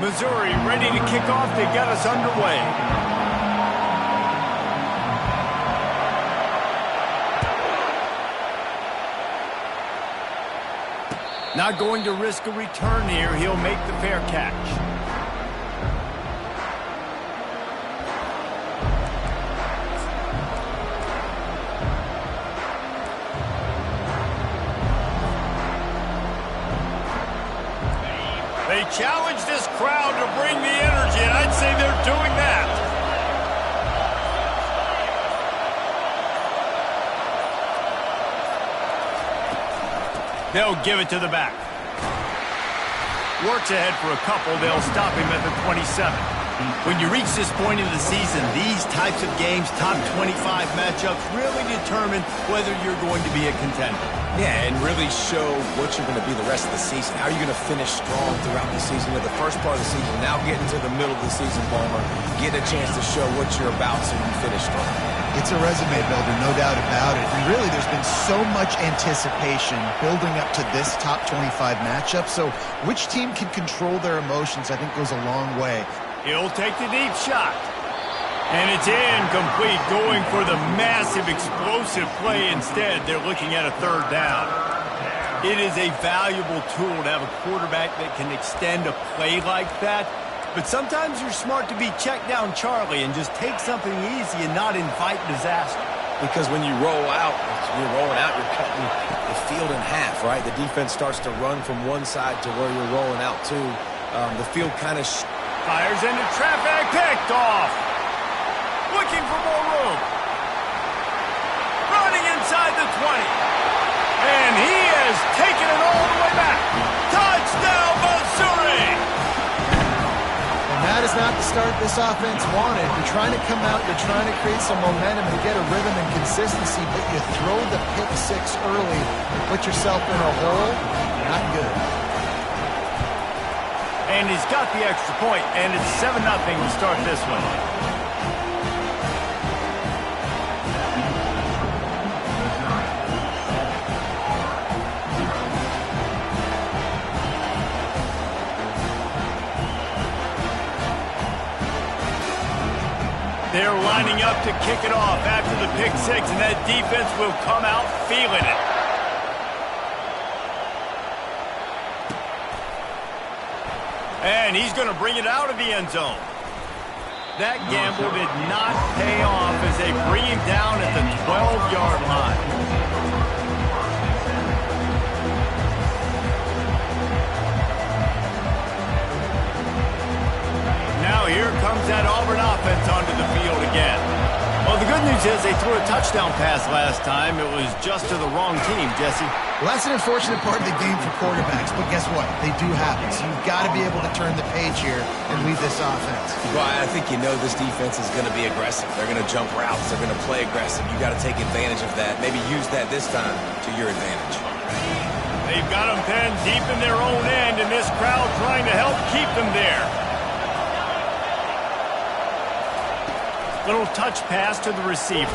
Missouri ready to kick off to get us underway. Not going to risk a return here. He'll make the fair catch. They challenge this crowd to bring the energy, and I'd say they're doing that. They'll give it to the back. Works ahead for a couple. They'll stop him at the 27. When you reach this point in the season, these types of games, top 25 matchups, really determine whether you're going to be a contender. Yeah, and really show what you're going to be the rest of the season. How are you going to finish strong throughout the season? You know, the first part of the season, now getting to the middle of the season, Palmer, get a chance to show what you're about so you finish strong. It's a resume builder, no doubt about it. And really, there's been so much anticipation building up to this top 25 matchup. So which team can control their emotions, I think, goes a long way. He'll take the deep shot. And it's incomplete, going for the massive explosive play instead. They're looking at a third down. It is a valuable tool to have a quarterback that can extend a play like that. But sometimes you're smart to be check down Charlie and just take something easy and not invite disaster. Because when you roll out, you're cutting the field in half, right? The defense starts to run from one side to where you're rolling out to. The field kind of fires into traffic, picked off. Looking for more room. Running inside the 20. And he has taken it all the way back. Touchdown, Missouri! And that is not the start this offense wanted. You're trying to come out, you're trying to create some momentum and get a rhythm and consistency, but you throw the pick six early, put yourself in a hole, not good. And he's got the extra point, and it's 7-0 to start this one. They're lining up to kick it off after the pick six, and that defense will come out feeling it. And he's going to bring it out of the end zone. That gamble did not pay off as they bring him down at the 12-yard line. Now here comes that Auburn offense onto the field again. Well, the good news is they threw a touchdown pass last time. It was just to the wrong team, Jesse. Well, that's an unfortunate part of the game for quarterbacks, but guess what? They do happen. So you've got to be able to turn the page here and lead this offense. Well, I think you know this defense is going to be aggressive. They're going to jump routes. They're going to play aggressive. You got to take advantage of that. Maybe use that this time to your advantage. They've got them pinned deep in their own end, and this crowd trying to help keep them there. Little touch pass to the receiver.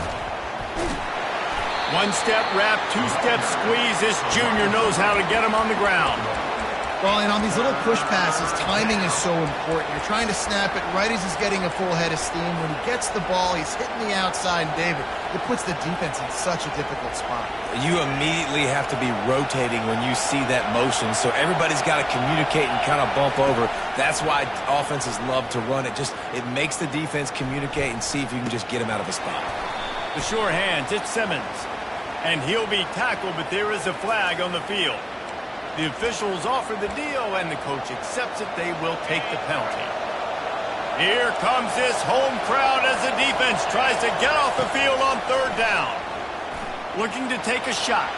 One-step wrap, two-step squeeze. This junior knows how to get him on the ground. Well, and on these little push passes, timing is so important. You're trying to snap it right as he's getting a full head of steam. When he gets the ball, he's hitting the outside, and David, it puts the defense in such a difficult spot. You immediately have to be rotating when you see that motion, so everybody's got to communicate and kind of bump over. That's why offenses love to run it. It makes the defense communicate and see if you can just get him out of a spot. The sure hands, it's Simmons. And he'll be tackled, but there is a flag on the field. The officials offer the deal, and the coach accepts it. They will take the penalty. Here comes this home crowd as the defense tries to get off the field on third down. Looking to take a shot.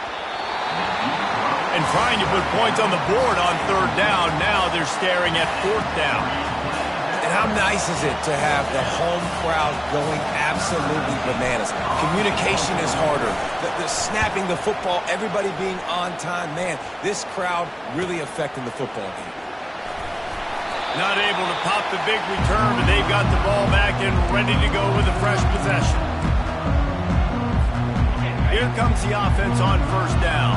And trying to put points on the board on third down. Now they're staring at fourth down. And how nice is it to have the home crowd going absolutely bananas? Communication is harder. The snapping the football, everybody being on time. Man, this crowd really affecting the football game. Not able to pop the big return, but they've got the ball back and ready to go with a fresh possession. Here comes the offense on first down.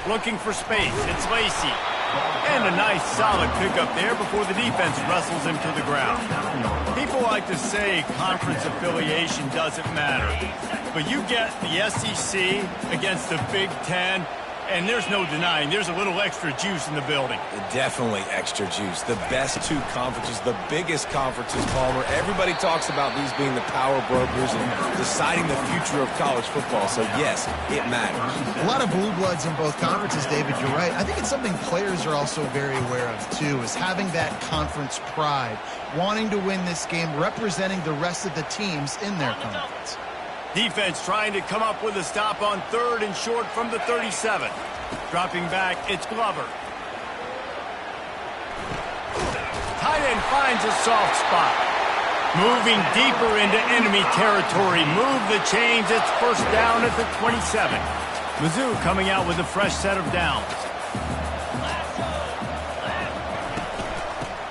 Looking for space. It's Lacy. And a nice solid pickup there before the defense wrestles him to the ground. People like to say conference affiliation doesn't matter. But you get the SEC against the Big Ten, and there's no denying there's a little extra juice in the building. Definitely extra juice. The best two conferences, the biggest conferences, Palmer. Everybody talks about these being the power brokers and deciding the future of college football. So, yes, it matters. A lot of blue bloods in both conferences, David. You're right. I think it's something players are also very aware of, too, is having that conference pride, wanting to win this game, representing the rest of the teams in their conference. Defense trying to come up with a stop on 3rd and short from the 37. Dropping back, it's Glover. Tight end finds a soft spot. Moving deeper into enemy territory. Move the chains. It's first down at the 27. Mizzou coming out with a fresh set of downs.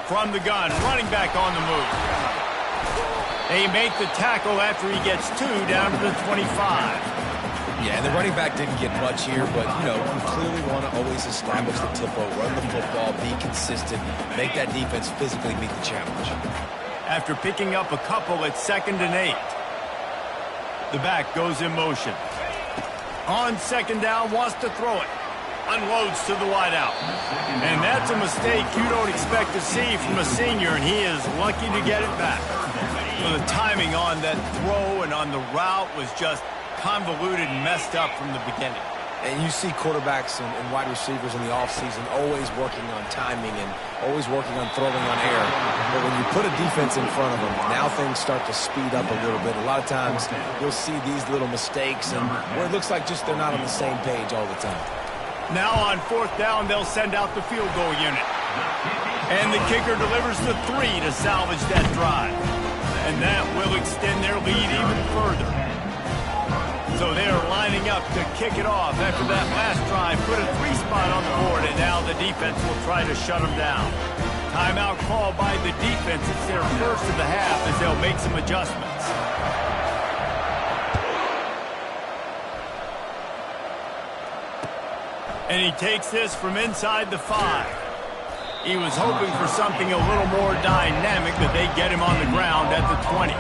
From the gun, running back on the move. They make the tackle after he gets 2 down to the 25. Yeah, and the running back didn't get much here, but, you clearly want to always establish the tempo, run the football, be consistent, make that defense physically meet the challenge. After picking up a couple at 2nd and 8. The back goes in motion. On 2nd down, wants to throw it. Unloads to the wideout. And that's a mistake you don't expect to see from a senior, and he is lucky to get it back. Well, the timing on that throw and on the route was just convoluted and messed up from the beginning. And you see quarterbacks and wide receivers in the offseason always working on timing and always working on throwing on air. But when you put a defense in front of them, now things start to speed up a little bit. A lot of times you'll see these little mistakes and where it looks like just they're not on the same page all the time. Now on 4th down, they'll send out the field goal unit. And the kicker delivers the 3 to salvage that drive. And that will extend their lead even further. So they are lining up to kick it off after that last drive. Put a 3 spot on the board, and now the defense will try to shut them down. Timeout called by the defense. It's their first of the half as they'll make some adjustments. And he takes this from inside the 5. He was hoping for something a little more dynamic, but they get him on the ground at the 20.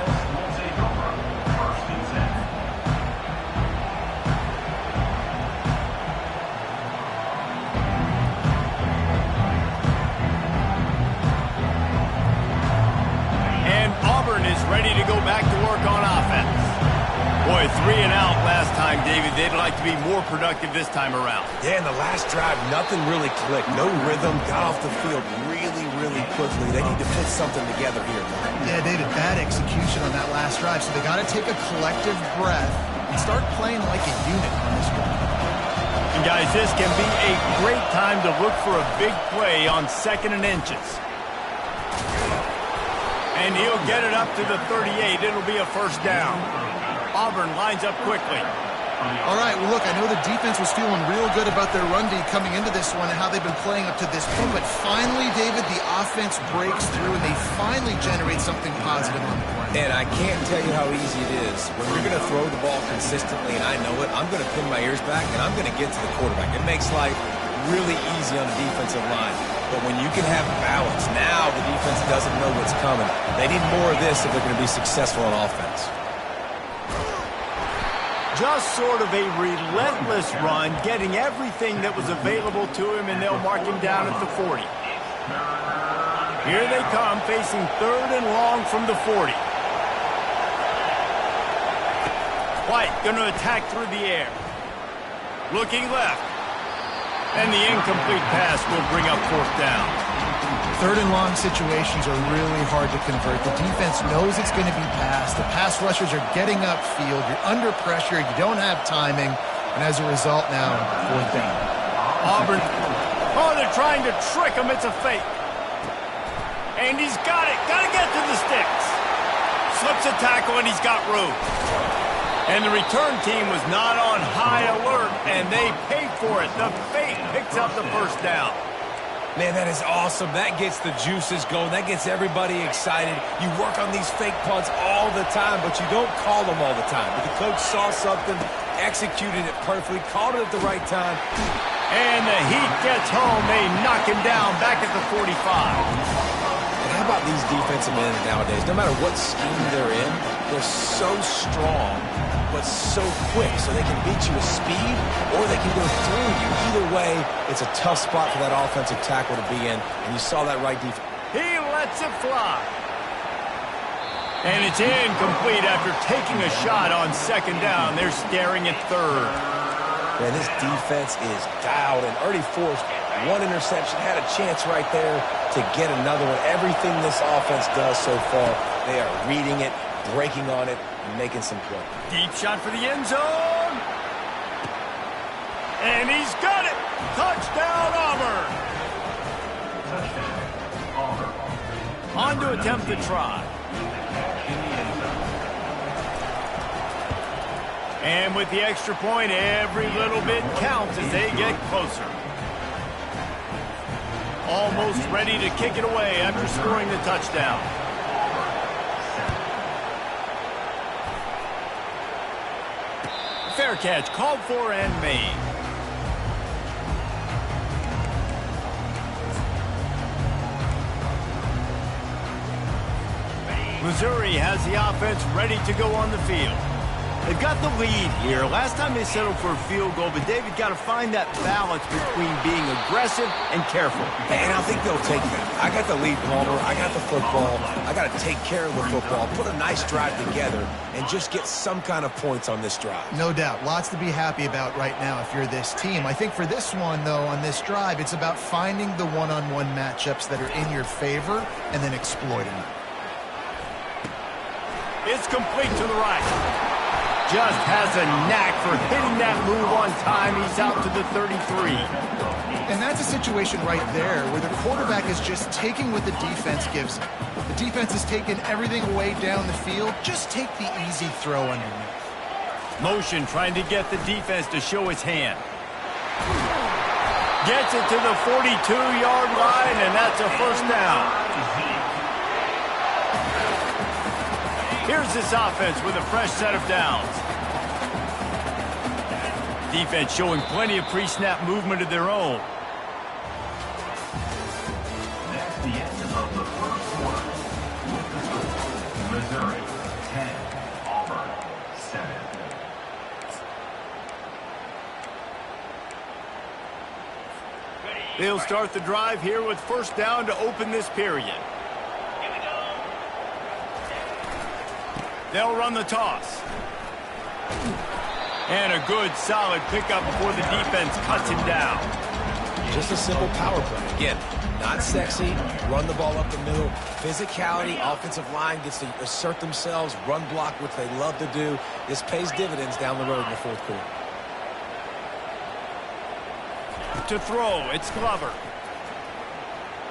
And Auburn is ready to go back to work on offense. Boy, 3 and out last time, David. They'd like to be more productive this time around. Yeah, in the last drive, nothing really clicked. No rhythm, got off the field really quickly. They need to put something together here. Yeah, David, bad execution on that last drive. So they got to take a collective breath and start playing like a unit on this one. And guys, this can be a great time to look for a big play on 2nd and inches. And he'll get it up to the 38. It'll be a first down. Auburn lines up quickly. All right, well, look, I know the defense was feeling real good about their run D coming into this one and how they've been playing up to this point, but finally, David, the offense breaks through and they finally generate something positive on the play. And I can't tell you how easy it is. When you're going to throw the ball consistently, and I know it, I'm going to pin my ears back and I'm going to get to the quarterback. It makes life really easy on the defensive line. But when you can have balance, now the defense doesn't know what's coming. They need more of this if they're going to be successful on offense. Just sort of a relentless run, getting everything that was available to him, and they'll mark him down at the 40. Here they come, facing 3rd and long from the 40. White going to attack through the air. Looking left. And the incomplete pass will bring up 4th down. 3rd and long situations are really hard to convert. The defense knows it's going to be passed. The pass rushers are getting upfield. You're under pressure. You don't have timing. And as a result now, 4th down. Auburn. Oh, they're trying to trick him. It's a fake. And he's got it. Got to get to the sticks. Slips a tackle, and he's got room. And the return team was not on high alert, and they paid for it. The fake picks up the first down. Man, that is awesome. That gets the juices going. That gets everybody excited. You work on these fake punts all the time, but you don't call them all the time. But the coach saw something, executed it perfectly, called it at the right time. And the heat gets home. They knock him down back at the 45. And how about these defensive ends nowadays? No matter what scheme they're in, they're so strong, but so quick. So they can beat you with speed, or they can go through you. Either way, it's a tough spot for that offensive tackle to be in. And you saw that right defense. He lets it fly. And it's incomplete after taking a shot on second down. They're staring at third. Man, this defense is dialed, and Ernie forced one interception, had a chance right there to get another one. Everything this offense does so far, they are reading it, breaking on it, and making some plays. Deep shot for the end zone. And he's got it. Touchdown, Auburn. On to attempt the try. And with the extra point, every little bit counts as they get closer. Almost ready to kick it away after scoring the touchdown. Fair catch, called for and made. Missouri has the offense ready to go on the field. They've got the lead here. Last time they settled for a field goal, but David got to find that balance between being aggressive and careful. And I think they'll take that. I got the lead, Palmer. I got the football. I got to take care of the football, put a nice drive together, and just get some kind of points on this drive. No doubt. Lots to be happy about right now if you're this team. I think for this one, though, on this drive, it's about finding the one-on-one matchups that are in your favor and then exploiting them. It's complete to the right. Just has a knack for hitting that move on time. He's out to the 33. And that's a situation right there where the quarterback is just taking what the defense gives him. The defense is taking everything away down the field. Just take the easy throw underneath. Motion trying to get the defense to show his hand. Gets it to the 42-yard line, and that's a first down. Here's this offense with a fresh set of downs. Defense showing plenty of pre-snap movement of their own. That's the end of the first quarter. Missouri 10, Auburn 7. They'll start the drive here with first down to open this period. They'll run the toss. And a good, solid pickup before the defense cuts him down. Just a simple power play. Again, not sexy, run the ball up the middle. Physicality, offensive line gets to assert themselves, run block, which they love to do. This pays dividends down the road in the fourth quarter. To throw, it's Glover.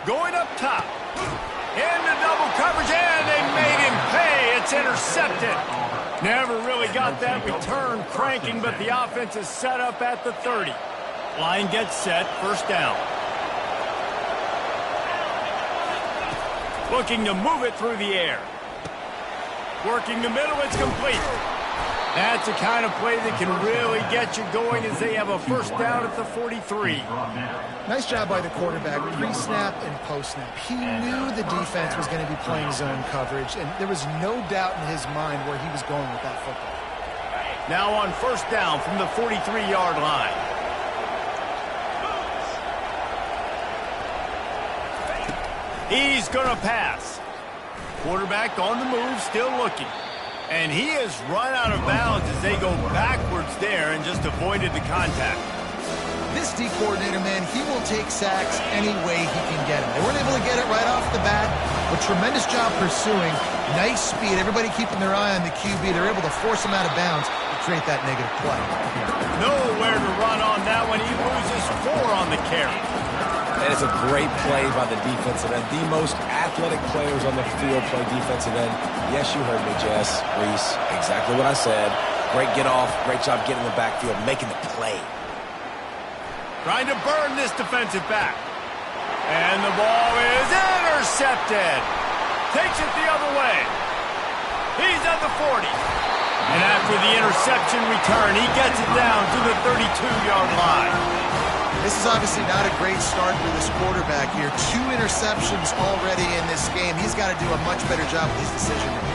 Going up top. Into double coverage, and they made him pay. It's intercepted. Never really got that return cranking, but the offense is set up at the 30. Line gets set, first down. Looking to move it through the air. Working the middle, it's complete. That's the kind of play that can really get you going as they have a first down at the 43. Nice job by the quarterback, pre-snap and post-snap. He knew the defense was going to be playing zone coverage, and there was no doubt in his mind where he was going with that football. Now on first down from the 43-yard line. He's going to pass. Quarterback on the move, still looking. And he has run out of bounds as they go backwards there and just avoided the contact. This D coordinator, man, he will take sacks any way he can get them. They weren't able to get it right off the bat, but tremendous job pursuing. Nice speed. Everybody keeping their eye on the QB. They're able to force him out of bounds to create that negative play. Nowhere to run on that one. He loses 4 on the carry. And it's a great play by the defensive end. The most athletic players on the field play defensive end. Yes, you heard me, Jess, Reese. Exactly what I said. Great get off. Great job getting in the backfield, making the play. Trying to burn this defensive back. And the ball is intercepted. Takes it the other way. He's at the 40. And after the interception return, he gets it down to the 32-yard line. This is obviously not a great start for this quarterback here. 2 interceptions already in this game. He's got to do a much better job with his decision-making.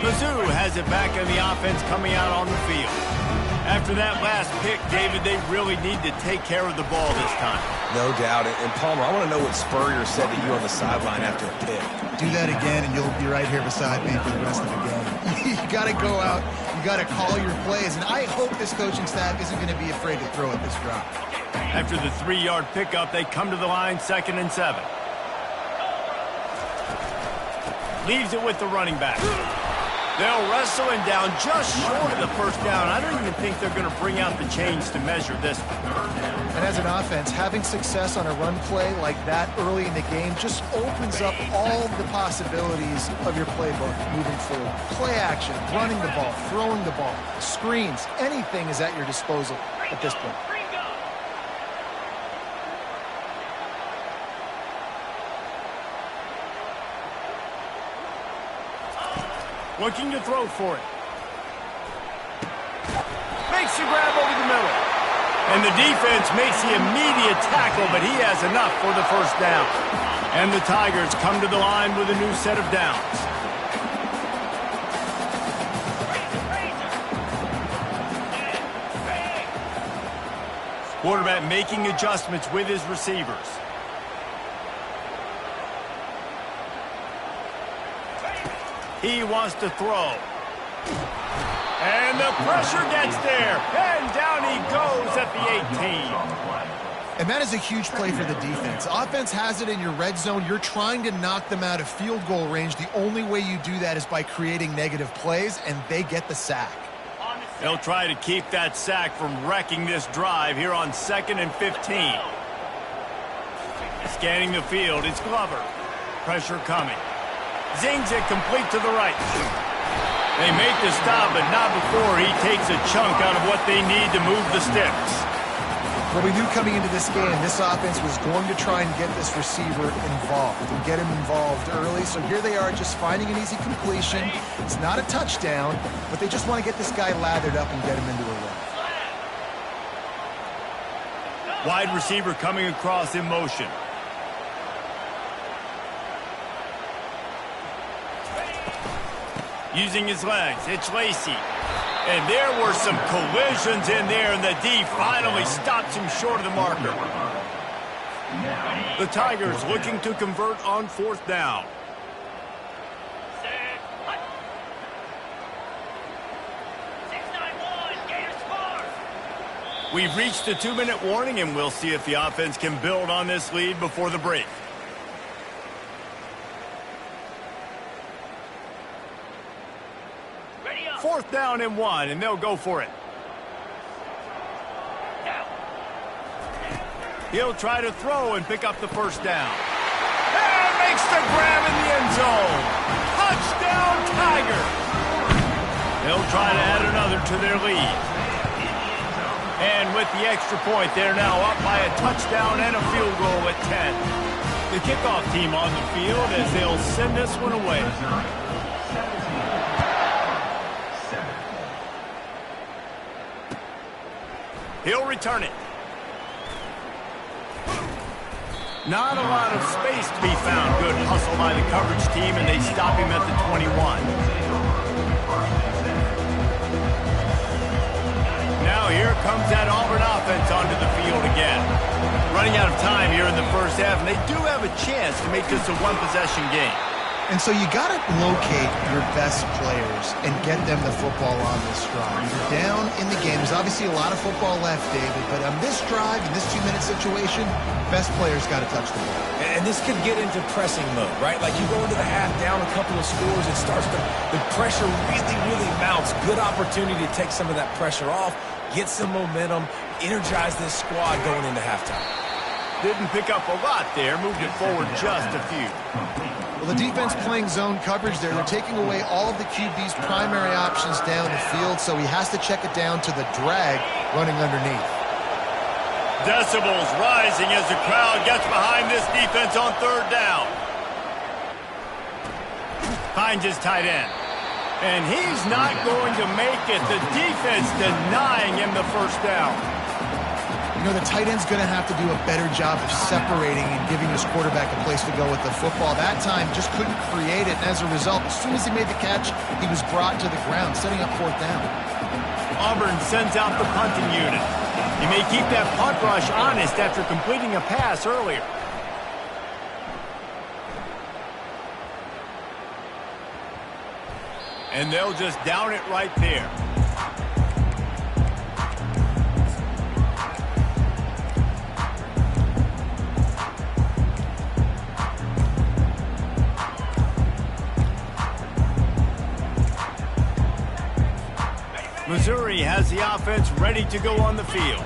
Mizzou has it back in the offense coming out on the field. After that last pick, David, they really need to take care of the ball this time. No doubt. And Palmer, I want to know what Spurrier said to you on the sideline after a pick. Do that again, and you'll be right here beside me for the rest of the game. You got to go out. You got to call your plays. And I hope this coaching staff isn't going to be afraid to throw at this drop. After the 3-yard pickup, they come to the line 2nd and 7. Leaves it with the running back. They'll wrestle him down just short of the first down. I don't even think they're going to bring out the chains to measure this one. And as an offense, having success on a run play like that early in the game just opens up all the possibilities of your playbook moving forward. Play action, running the ball, throwing the ball, screens, anything is at your disposal at this point. Looking to throw for it. Makes the grab over the middle. And the defense makes the immediate tackle, but he has enough for the first down. And the Tigers come to the line with a new set of downs. Quarterback making adjustments with his receivers. He wants to throw. And the pressure gets there. And down he goes at the 18. And that is a huge play for the defense. Offense has it in your red zone. You're trying to knock them out of field goal range. The only way you do that is by creating negative plays, and they get the sack. They'll try to keep that sack from wrecking this drive here on 2nd and 15. Scanning the field, it's Glover. Pressure coming. Zings it complete to the right. They make the stop, but not before he takes a chunk out of what they need to move the sticks. Well, we knew coming into this game, this offense was going to try and get this receiver involved and get him involved early. So here they are just finding an easy completion. It's not a touchdown, but they just want to get this guy lathered up and get him into a run. Wide receiver coming across in motion. Using his legs, it's Lacey. And there were some collisions in there, and the D finally stops him short of the marker. The Tigers looking to convert on 4th down. We've reached the 2-minute warning, and we'll see if the offense can build on this lead before the break. Fourth down and 1, and they'll go for it. He'll try to throw and pick up the first down. And makes the grab in the end zone. Touchdown, Tigers! They'll try to add another to their lead. And with the extra point, they're now up by a touchdown and a field goal at 10. The kickoff team on the field as they'll send this one away. He'll return it. Not a lot of space to be found. Good hustle by the coverage team, and they stop him at the 21. Now here comes that Auburn offense onto the field again. Running out of time here in the first half, and they do have a chance to make this a one-possession game. And so you got to locate your best players and get them the football on this drive. You're down in the game. There's obviously a lot of football left, David, but on this drive, in this 2-minute situation, best players got to touch the ball. And this could get into pressing mode, right? Like you go into the half down a couple of scores, it starts to, the pressure really mounts. Good opportunity to take some of that pressure off, get some momentum, energize this squad going into halftime. Didn't pick up a lot there, moved it forward just a few. Well, the defense playing zone coverage there. They're taking away all of the QB's primary options down the field, so he has to check it down to the drag running underneath. Decibels rising as the crowd gets behind this defense on 3rd down. Finds his tight end. And he's not going to make it. The defense denying him the first down. You know, the tight end's going to have to do a better job of separating and giving his quarterback a place to go with the football. That time just couldn't create it, and as a result, as soon as he made the catch, he was brought to the ground, setting up fourth down. Auburn sends out the punting unit. He may keep that punt rush honest after completing a pass earlier. And they'll just down it right there. Missouri has the offense ready to go on the field.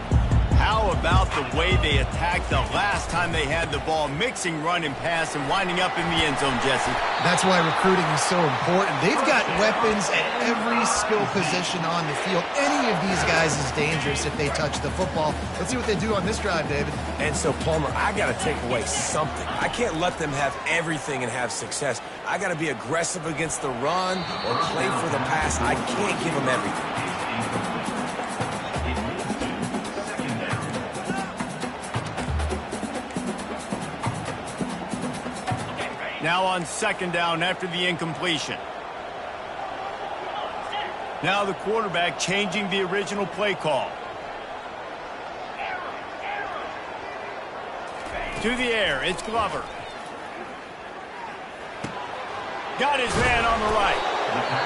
How about the way they attacked the last time they had the ball, mixing run and pass and winding up in the end zone, Jesse? That's why recruiting is so important. They've got weapons at every skill position on the field. Any of these guys is dangerous if they touch the football. Let's see what they do on this drive, David. And so, Palmer, I got to take away something. I can't let them have everything and have success. I got to be aggressive against the run or play for the pass. I can't give them everything. Now on second down after the incompletion. Now the quarterback changing the original play call. To the air, it's Glover. Got his man on the right.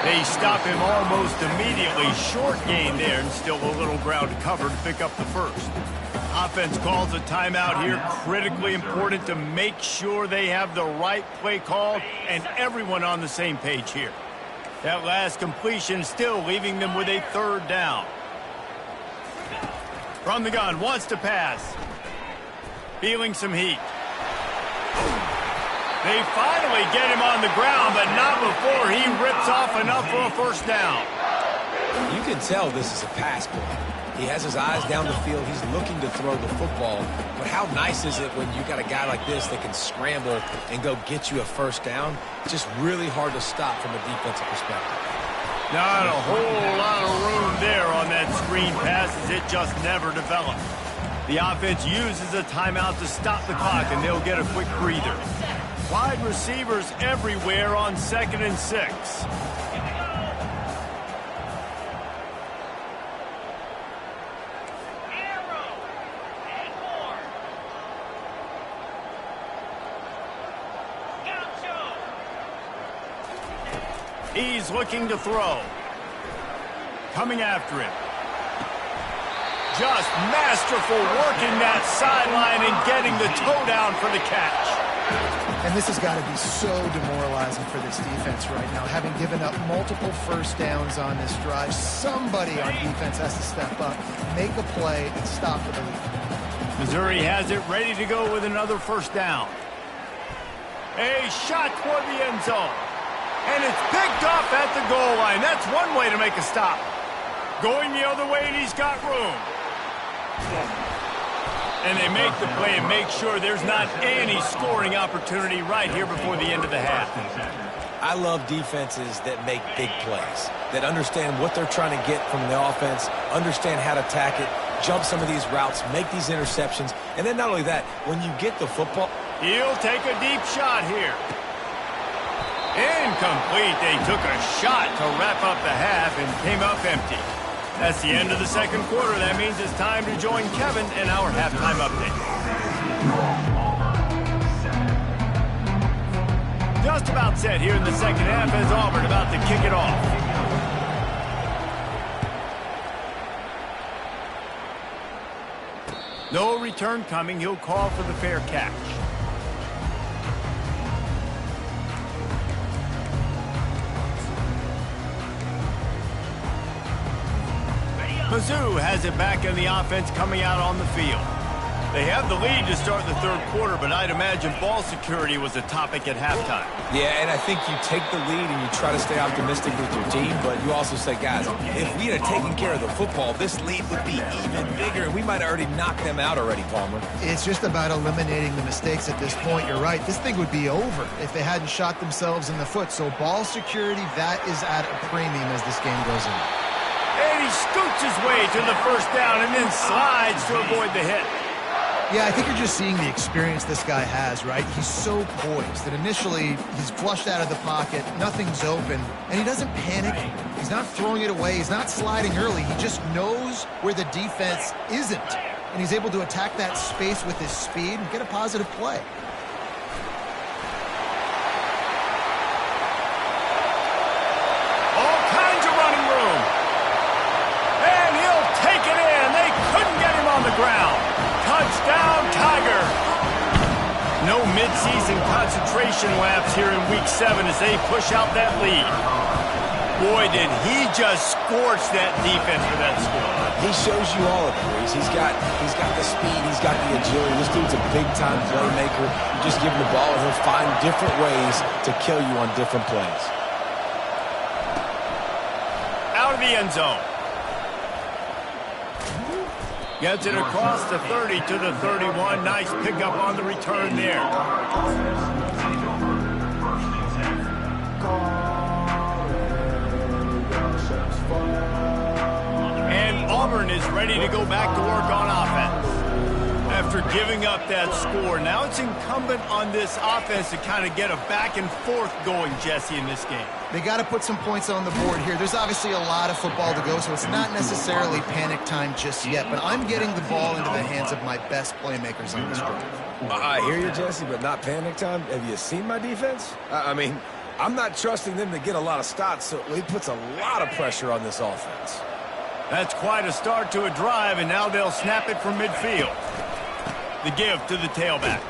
They stop him almost immediately. Short gain there and still a little ground to cover to pick up the first. Offense calls a timeout here. Critically important to make sure they have the right play call and everyone on the same page here. That last completion still leaving them with a third down. From the gun, wants to pass. Feeling some heat. They finally get him on the ground, but not before he rips off enough for a first down. You can tell this is a pass play. He has his eyes down the field. He's looking to throw the football. But how nice is it when you got a guy like this that can scramble and go get you a first down? It's just really hard to stop from a defensive perspective. Not a whole lot of room there on that screen pass as it just never developed. The offense uses a timeout to stop the clock, and they'll get a quick breather. Wide receivers everywhere on 2nd and 6. He's looking to throw. Coming after him. Just masterful working that sideline and getting the toe down for the catch. And this has got to be so demoralizing for this defense right now. Having given up multiple first downs on this drive, somebody on defense has to step up, make a play, and stop for the lead. Missouri has it ready to go with another first down. A shot toward the end zone. And it's picked off at the goal line. That's one way to make a stop. Going the other way, and he's got room. And they make the play and make sure there's not any scoring opportunity right here before the end of the half. I love defenses that make big plays, that understand what they're trying to get from the offense, understand how to attack it, jump some of these routes, make these interceptions. And then not only that, when you get the football... He'll take a deep shot here. Incomplete. They took a shot to wrap up the half and came up empty. That's the end of the second quarter. That means it's time to join Kevin in our halftime update. Just about set here in the second half as Auburn about to kick it off. No return coming. He'll call for the fair catch. Mizzou has it back in the offense coming out on the field. They have the lead to start the third quarter, but I'd imagine ball security was a topic at halftime. Yeah, and I think you take the lead and you try to stay optimistic with your team, but you also say, guys, if we had taken care of the football, this lead would be even bigger. We might have already knocked them out already, Palmer. It's just about eliminating the mistakes at this point. You're right. This thing would be over if they hadn't shot themselves in the foot. So ball security, that is at a premium as this game goes on. And he scoots his way to the first down and then slides to avoid the hit. Yeah, I think you're just seeing the experience this guy has, right? He's so poised that initially he's flushed out of the pocket, nothing's open, and he doesn't panic. He's not throwing it away. He's not sliding early. He just knows where the defense isn't, and he's able to attack that space with his speed and get a positive play. All kinds of running room. And he'll take it in. They couldn't get him on the ground. Touchdown, Tiger! No midseason concentration laps here in Week 7 as they push out that lead. Boy, did he just scorch that defense for that score. He shows you all of it, Reese. He's got the speed, he's got the agility. This dude's a big-time playmaker. You just give him the ball, and he'll find different ways to kill you on different plays. Out of the end zone. Gets it across the 30 to the 31. Nice pickup on the return there. And Auburn is ready to go back to work on offense. After giving up that score, now it's incumbent on this offense to kind of get a back and forth going, Jesse, in this game. They got to put some points on the board here. There's obviously a lot of football to go, so it's not necessarily panic time just yet, but I'm getting the ball into the hands of my best playmakers on this drive. I hear you, Jesse, but not panic time. Have you seen my defense? I mean, I'm not trusting them to get a lot of stops, so it puts a lot of pressure on this offense. That's quite a start to a drive, and now they'll snap it from midfield. The give to the tailback.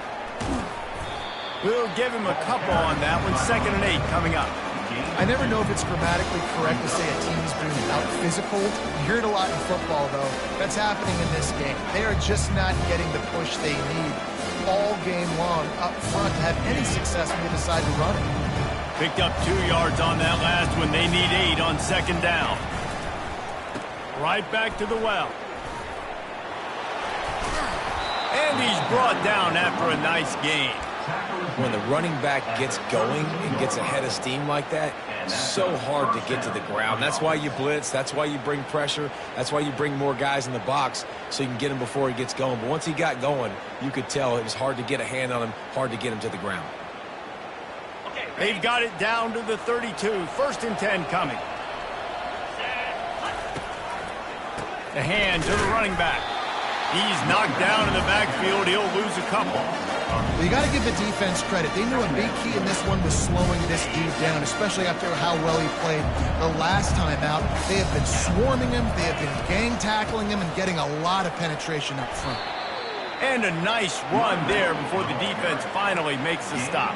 We'll give him a couple on that one. 2nd and 8 coming up. I never know if it's grammatically correct to say a team's being out-physical. You hear it a lot in football, though. That's happening in this game. They are just not getting the push they need all game long up front to have any success when they decide to run it. Picked up 2 yards on that last one. They need 8 on 2nd down. Right back to the well. And he's brought down after a nice gain. When the running back gets going and gets ahead of steam like that, it's so hard to get to the ground. That's why you blitz. That's why you bring pressure. That's why you bring more guys in the box so you can get him before he gets going. But once he got going, you could tell it was hard to get a hand on him, hard to get him to the ground. They've got it down to the 32. 1st and 10 coming. The hand to the running back. He's knocked down in the backfield. He'll lose a couple. Well, you got to give the defense credit. They knew a big key in this one was slowing this dude down, especially after how well he played the last time out. They have been swarming him. They have been gang tackling him and getting a lot of penetration up front. And a nice run there before the defense finally makes the stop.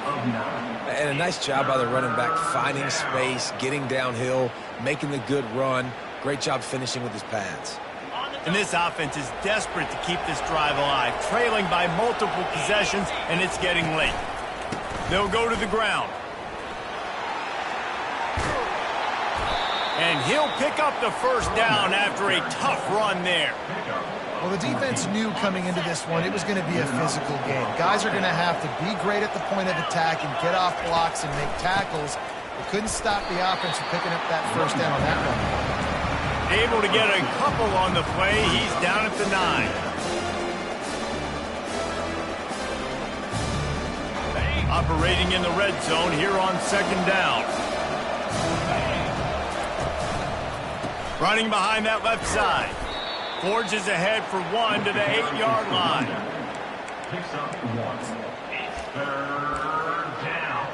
And a nice job by the running back, finding space, getting downhill, making the good run. Great job finishing with his pads. And this offense is desperate to keep this drive alive, trailing by multiple possessions, and it's getting late. They'll go to the ground. And he'll pick up the first down after a tough run there. Well, the defense knew coming into this one it was going to be a physical game. Guys are going to have to be great at the point of attack and get off blocks and make tackles. They couldn't stop the offense from picking up that first down on that one. Able to get a couple on the play. He's down at the 9. Operating in the red zone here on 2nd down. Running behind that left side. Forges ahead for 1 to the 8-yard line. Picks up 1. It's 3rd down.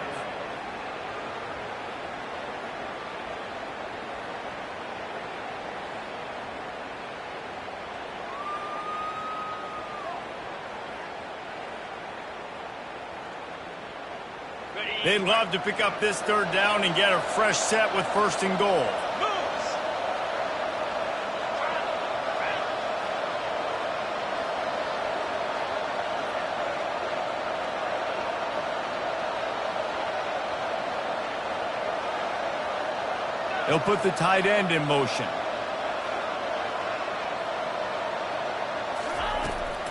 They'd love to pick up this 3rd down and get a fresh set with 1st and goal. He'll put the tight end in motion.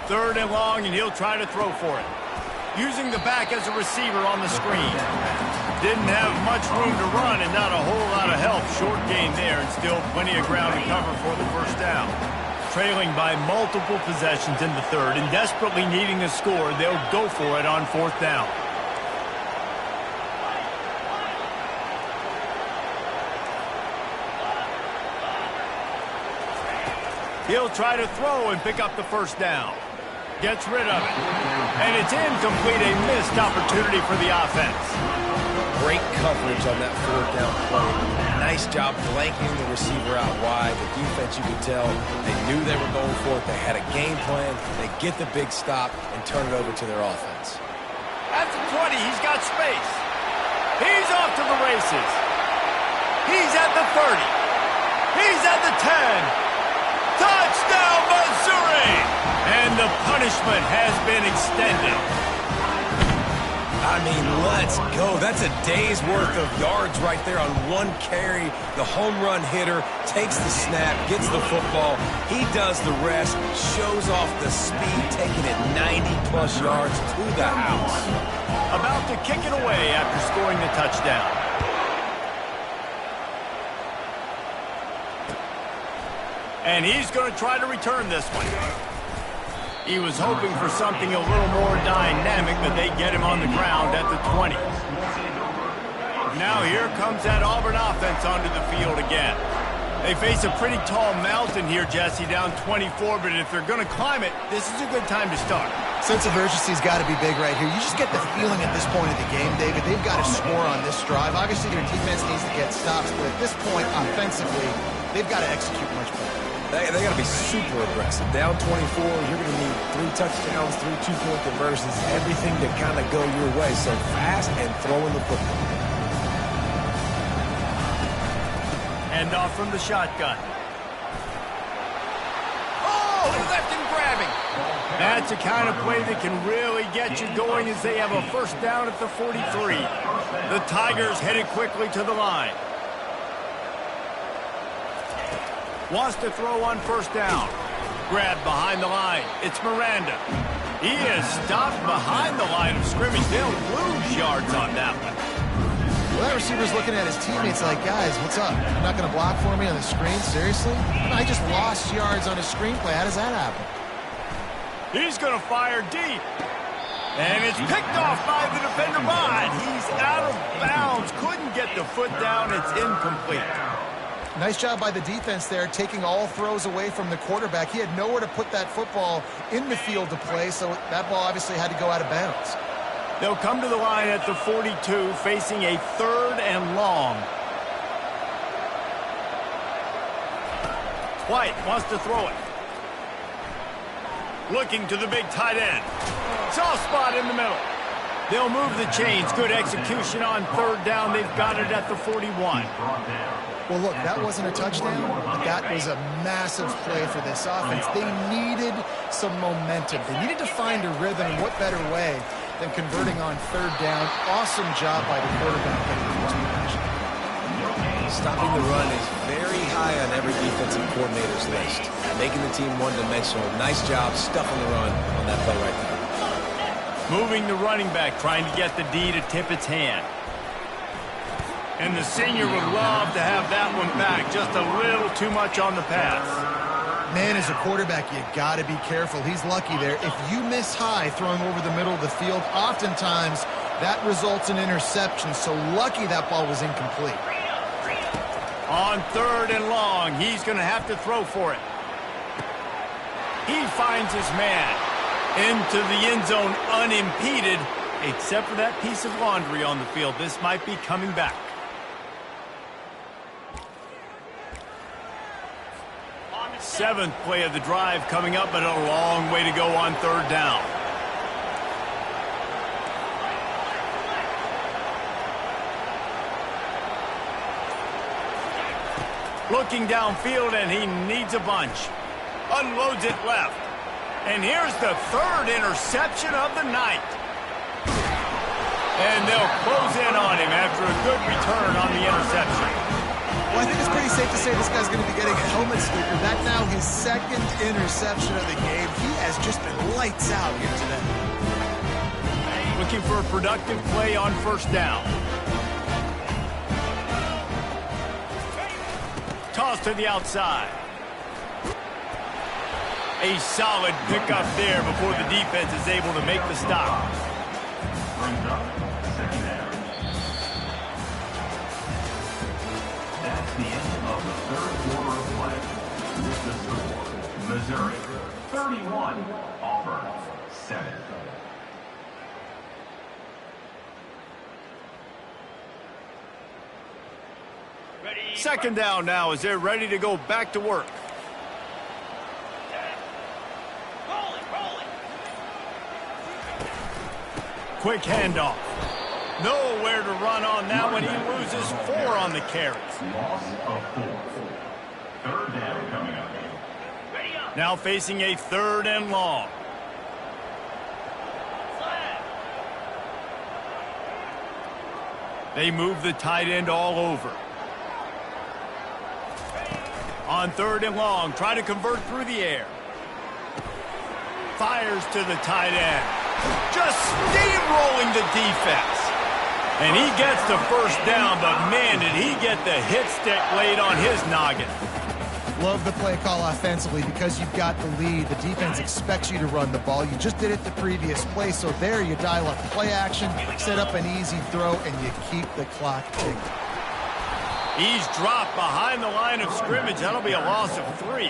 Third and long, and he'll try to throw for it. Using the back as a receiver on the screen. Didn't have much room to run and not a whole lot of help. Short gain there and still plenty of ground to cover for the first down. Trailing by multiple possessions in the third and desperately needing a score, they'll go for it on fourth down. He'll try to throw and pick up the first down. Gets rid of it. And it's incomplete, a missed opportunity for the offense. Great coverage on that fourth down play. Nice job blanking the receiver out wide. The defense, you could tell, they knew they were going for it. They had a game plan. They get the big stop and turn it over to their offense. At the 20, he's got space. He's off to the races. He's at the 30. He's at the 10. Touchdown, Missouri! And the punishment has been extended. I mean, let's go. That's a day's worth of yards right there on one carry. The home run hitter takes the snap, gets the football. He does the rest, shows off the speed, taking it 90-plus yards to the house. About to kick it away after scoring the touchdown. And he's going to try to return this one. He was hoping for something a little more dynamic, but they get him on the ground at the 20. Now here comes that Auburn offense onto the field again. They face a pretty tall mountain here, Jesse, down 24, but if they're going to climb it, this is a good time to start. Sense of urgency's got to be big right here. You just get the feeling at this point of the game, David, they've got to score on this drive. Obviously, their defense needs to get stops, but at this point, offensively, they've got to execute much better. They got to be super aggressive. Down 24, you're going to need 3 touchdowns, 3 two-point conversions, everything to kind of go your way. So fast and throwing the football. Hand off from the shotgun. Oh, he left him grabbing. That's the kind of play that can really get you going as they have a first down at the 43. The Tigers headed quickly to the line. Wants to throw on first down. Grab behind the line. It's Miranda. He is stopped behind the line of scrimmage. They'll lose yards on that one. Well, that receiver's looking at his teammates like, guys, what's up? You're not going to block for me on the screen? Seriously? I just lost yards on a screenplay. How does that happen? He's going to fire deep. And it's picked off by the defender, but he's out of bounds. Couldn't get the foot down. It's incomplete. Nice job by the defense there, taking all throws away from the quarterback. He had nowhere to put that football in the field to play, so that ball obviously had to go out of bounds. They'll come to the line at the 42, facing a third and long. White wants to throw it. Looking to the big tight end. Soft spot in the middle. They'll move the chains. Good execution on third down. They've got it at the 41. Well, look, that wasn't a touchdown, but that was a massive play for this offense. They needed some momentum. They needed to find a rhythm, and what better way than converting on third down. Awesome job by the quarterback. Stopping the run is very high on every defensive coordinator's list. Making the team one-dimensional. Nice job stuffing the run on that play right there. Moving the running back, trying to get the D to tip its hand. And the senior would love to have that one back. Just a little too much on the pass. Man, as a quarterback, you got to be careful. He's lucky there. If you miss high throwing over the middle of the field, oftentimes that results in interception. So lucky that ball was incomplete. On third and long, he's going to have to throw for it. He finds his man into the end zone unimpeded, except for that piece of laundry on the field. This might be coming back. Seventh play of the drive coming up, but a long way to go on third down. Looking downfield, and he needs a bunch. Unloads it left. And here's the third interception of the night. And they'll close in on him after a good return on the interception. Well, I think it's pretty safe to say this guy's going to be getting a helmet sticker. That's now his second interception of the game. He has just been lights out here today. Looking for a productive play on first down. Toss to the outside. A solid pickup there before the defense is able to make the stop. Brings up second down. That's the end of the third quarter of play. With the score, Missouri 31, Auburn 7. Second down now as they're ready to go back to work. Quick handoff. Nowhere to run on that one. He loses 4 on the carries. Loss of 4. Third down coming up. Now facing a 3rd and long. They move the tight end all over. On 3rd and long, try to convert through the air. Fires to the tight end. Just steamrolling the defense. And he gets the first down, but man, did he get the hit stick laid on his noggin. Love the play call offensively because you've got the lead. The defense expects you to run the ball. You just did it the previous play, so there you dial up play action, set up an easy throw, and you keep the clock ticking. He's dropped behind the line of scrimmage. That'll be a loss of 3.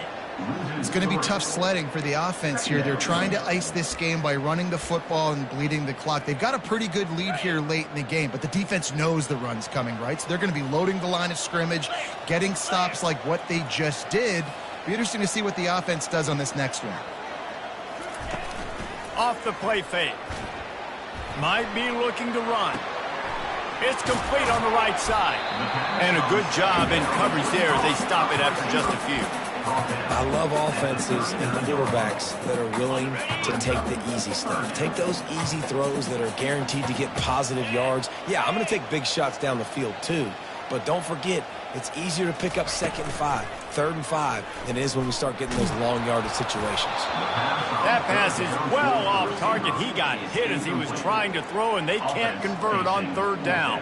It's going to be tough sledding for the offense here. They're trying to ice this game by running the football and bleeding the clock. They've got a pretty good lead here late in the game, but the defense knows the run's coming, right? So they're going to be loading the line of scrimmage, getting stops like what they just did. Be interesting to see what the offense does on this next one. Off the play fake. Might be looking to run. It's complete on the right side. And a good job in coverage there as they stop it after just a few. I love offenses and quarterbacks that are willing to take the easy stuff. Take those easy throws that are guaranteed to get positive yards. Yeah, I'm going to take big shots down the field too. But don't forget, it's easier to pick up 2nd and 5, 3rd and 5 than it is when we start getting those long yardage situations. That pass is well off target. He got hit as he was trying to throw, and they can't convert on 3rd down.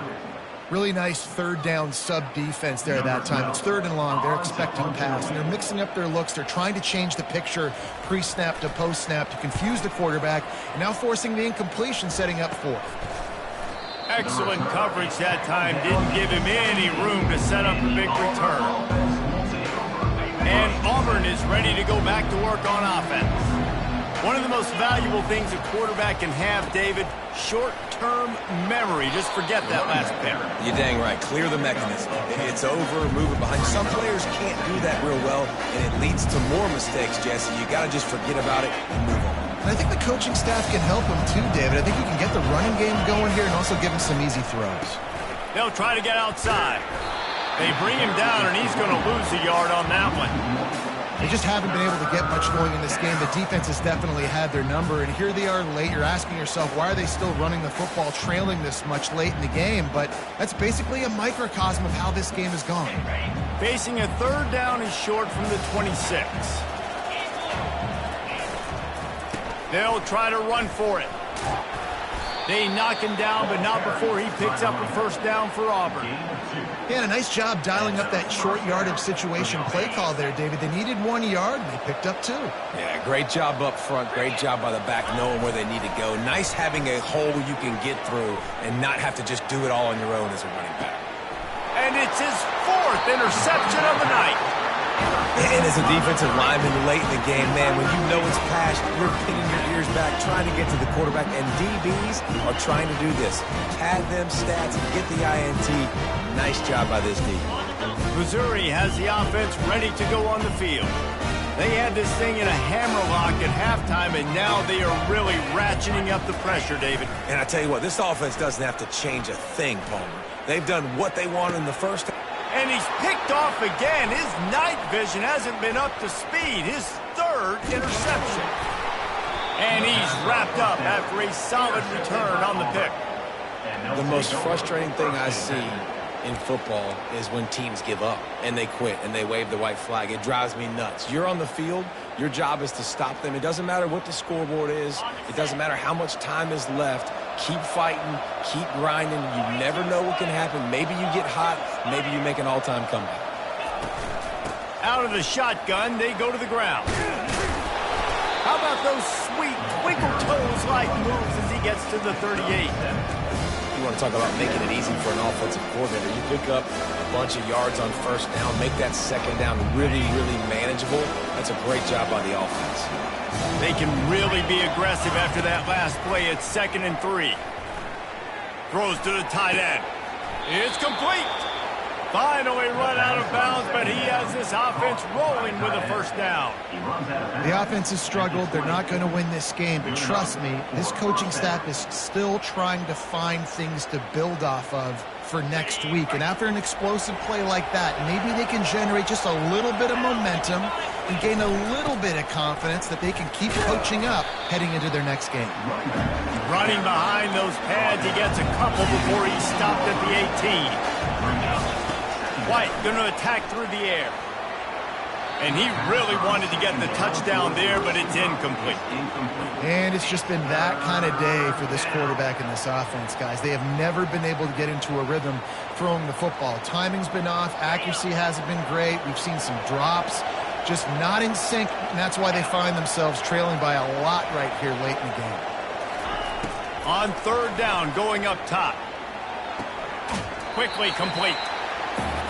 Really nice 3rd down sub defense there that time. It's 3rd and long. They're expecting pass, and they're mixing up their looks. They're trying to change the picture pre-snap to post-snap to confuse the quarterback, and now forcing the incompletion, setting up 4th. Excellent coverage that time. Didn't give him any room to set up the big return. And Auburn is ready to go back to work on offense. One of the most valuable things a quarterback can have, David, short-term memory. Just forget that last pair. You're dang right. Clear the mechanism. It's over, move it behind. Some players can't do that real well, and it leads to more mistakes, Jesse. You got to just forget about it and move on. And I think the coaching staff can help him too, David. I think you can get the running game going here and also give him some easy throws. They'll try to get outside. They bring him down, and he's going to lose a yard on that one. They just haven't been able to get much going in this game. The defense has definitely had their number, and here they are late. You're asking yourself, why are they still running the football, trailing this much late in the game? But that's basically a microcosm of how this game has gone. Facing a 3rd down is short from the 26. They'll try to run for it. They knock him down, but not before he picks up a 1st down for Auburn. Yeah, and a nice job dialing up that short yardage situation play call there, David. They needed 1 yard, and they picked up 2. Yeah, great job up front. Great job by the back knowing where they need to go. Nice having a hole you can get through and not have to just do it all on your own as a running back. And it's his 4th interception of the night. And as a defensive lineman late in the game, man, when you know it's past, you're pinning your ears back, trying to get to the quarterback, and DBs are trying to do this. Pad them stats and get the INT. Nice job by this D. Missouri has the offense ready to go on the field. They had this thing in a hammerlock at halftime, and now they are really ratcheting up the pressure, David. And I tell you what, this offense doesn't have to change a thing, Palmer. They've done what they wanted in the first half. And he's picked off again. His night vision hasn't been up to speed. His 3rd interception. And he's wrapped up after a solid return on the pick. The most frustrating thing I see in football is when teams give up and they quit and they wave the white flag. It drives me nuts. You're on the field. Your job is to stop them. It doesn't matter what the scoreboard is. It doesn't matter how much time is left. Keep fighting. Keep grinding. You never know what can happen. Maybe you get hot. Maybe you make an all-time comeback. Out of the shotgun, they go to the ground. How about those sweet twinkle toes-like moves as he gets to the 38? You want to talk about making it easy for an offensive coordinator. You pick up a bunch of yards on first down, make that second down really, really manageable. That's a great job by the offense. They can really be aggressive after that last play. It's 2nd and 3. Throws to the tight end. It's complete. Finally run out of bounds, but he has this offense rolling with a first down. The offense has struggled. They're not going to win this game, but trust me, this coaching staff is still trying to find things to build off of for next week. And after an explosive play like that, maybe they can generate just a little bit of momentum and gain a little bit of confidence that they can keep coaching up heading into their next game. Running behind those pads, he gets a couple before he's stopped at the 18. White going to attack through the air. And he really wanted to get the touchdown there, but it's incomplete. And it's just been that kind of day for this quarterback and this offense, guys. They have never been able to get into a rhythm throwing the football. Timing's been off. Accuracy hasn't been great. We've seen some drops. Just not in sync, and that's why they find themselves trailing by a lot right here late in the game. On 3rd down, going up top. Quickly complete.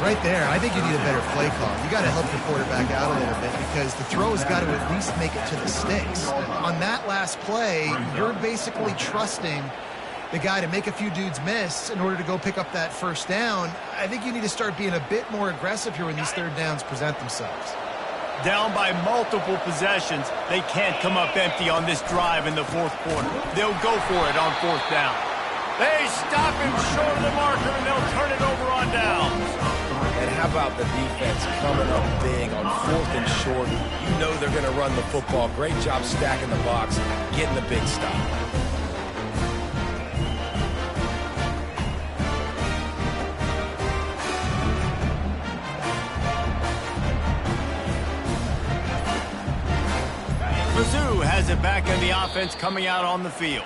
Right there, I think you need a better play call. You got to help the quarterback out a little bit because the throw has got to at least make it to the sticks. On that last play, you're basically trusting the guy to make a few dudes miss in order to go pick up that first down. I think you need to start being a bit more aggressive here when these 3rd downs present themselves. Down by multiple possessions, they can't come up empty on this drive in the 4th quarter. They'll go for it on 4th down. They stop him short of the marker, and they'll turn it over on downs. And how about the defense coming up big on 4th and short? You know they're going to run the football. Great job stacking the box, getting the big stop. Mizzou has it back in the offense coming out on the field.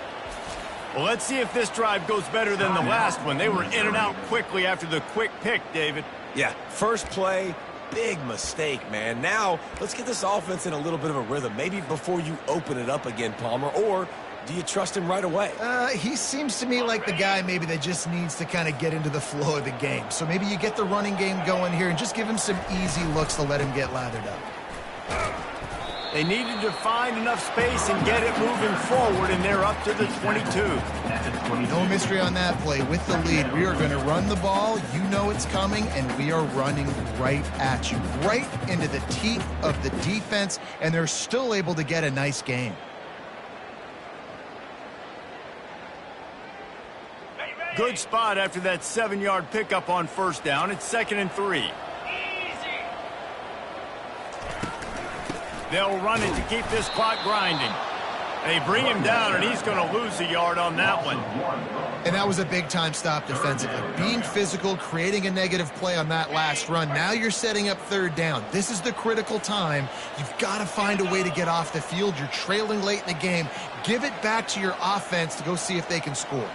Well, let's see if this drive goes better than the last one. They were in and out quickly after the quick pick, David. Yeah, first play, big mistake, man. Now, let's get this offense in a little bit of a rhythm. Maybe before you open it up again, Palmer, or do you trust him right away? He seems to me like the guy maybe that just needs to kind of get into the flow of the game. So maybe you get the running game going here and just give him some easy looks to let him get lathered up. They needed to find enough space and get it moving forward, and they're up to the 22. No mystery on that play. With the lead, we are going to run the ball. You know it's coming, and we are running right at you, right into the teeth of the defense, and they're still able to get a nice game. Good spot after that 7-yard pickup on first down. It's 2nd and 3. They'll run it to keep this clock grinding. They bring him down, and he's going to lose a yard on that one. And that was a big-time stop defensively. Being physical, creating a negative play on that last run. Now you're setting up 3rd down. This is the critical time. You've got to find a way to get off the field. You're trailing late in the game. Give it back to your offense to go see if they can score.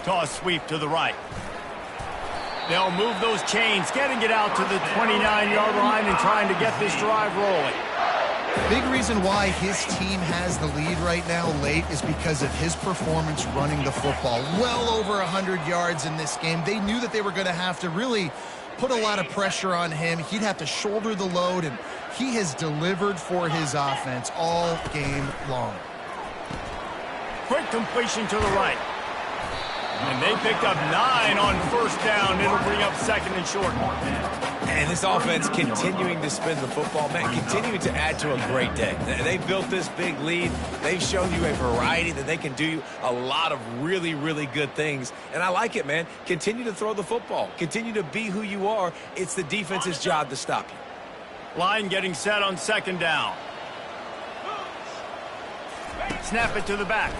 Toss sweep to the right. They'll move those chains, getting it out to the 29-yard line and trying to get this drive rolling. Big reason why his team has the lead right now late is because of his performance running the football. Well over 100 yards in this game. They knew that they were going to have to really put a lot of pressure on him. He'd have to shoulder the load, and he has delivered for his offense all game long. Quick completion to the right. And they picked up 9 on first down. It'll bring up 2nd and short. And this offense continuing to spin the football, man, continuing to add to a great day. They've built this big lead. They've shown you a variety that they can do a lot of really, really good things. And I like it, man. Continue to throw the football. Continue to be who you are. It's the defense's job to stop you. Line getting set on 2nd down. Snap it to the back.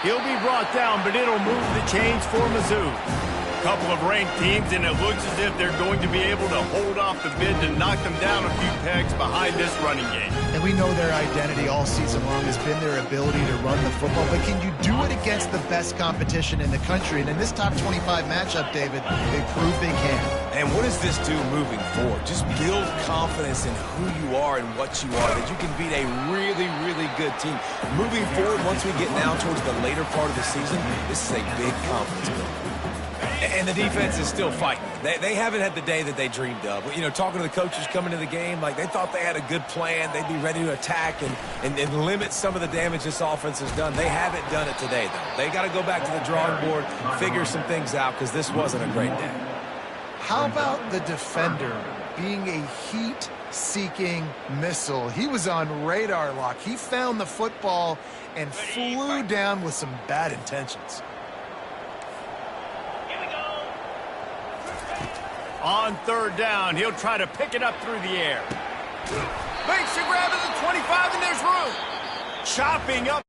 He'll be brought down, but it'll move the chains for Mizzou. Couple of ranked teams, and it looks as if they're going to be able to hold off the bid to knock them down a few pegs behind this running game. And we know their identity all season long has been their ability to run the football, but can you do it against the best competition in the country? And in this top 25 matchup, David, they proved they can. And what does this do moving forward? Just build confidence in who you are and what you are, that you can beat a really, really good team. Moving forward, once we get now towards the later part of the season, this is a big confidence builder. And the defense is still fighting. They haven't had the day that they dreamed of. You know, talking to the coaches coming to the game, like they thought they had a good plan. They'd be ready to attack and limit some of the damage this offense has done. They haven't done it today, though. They got to go back to the drawing board, figure some things out, because this wasn't a great day. How about the defender being a heat-seeking missile? He was on radar lock. He found the football and flew down with some bad intentions. On third down, he'll try to pick it up through the air. Makes the grab at the 25, and there's room. Chopping up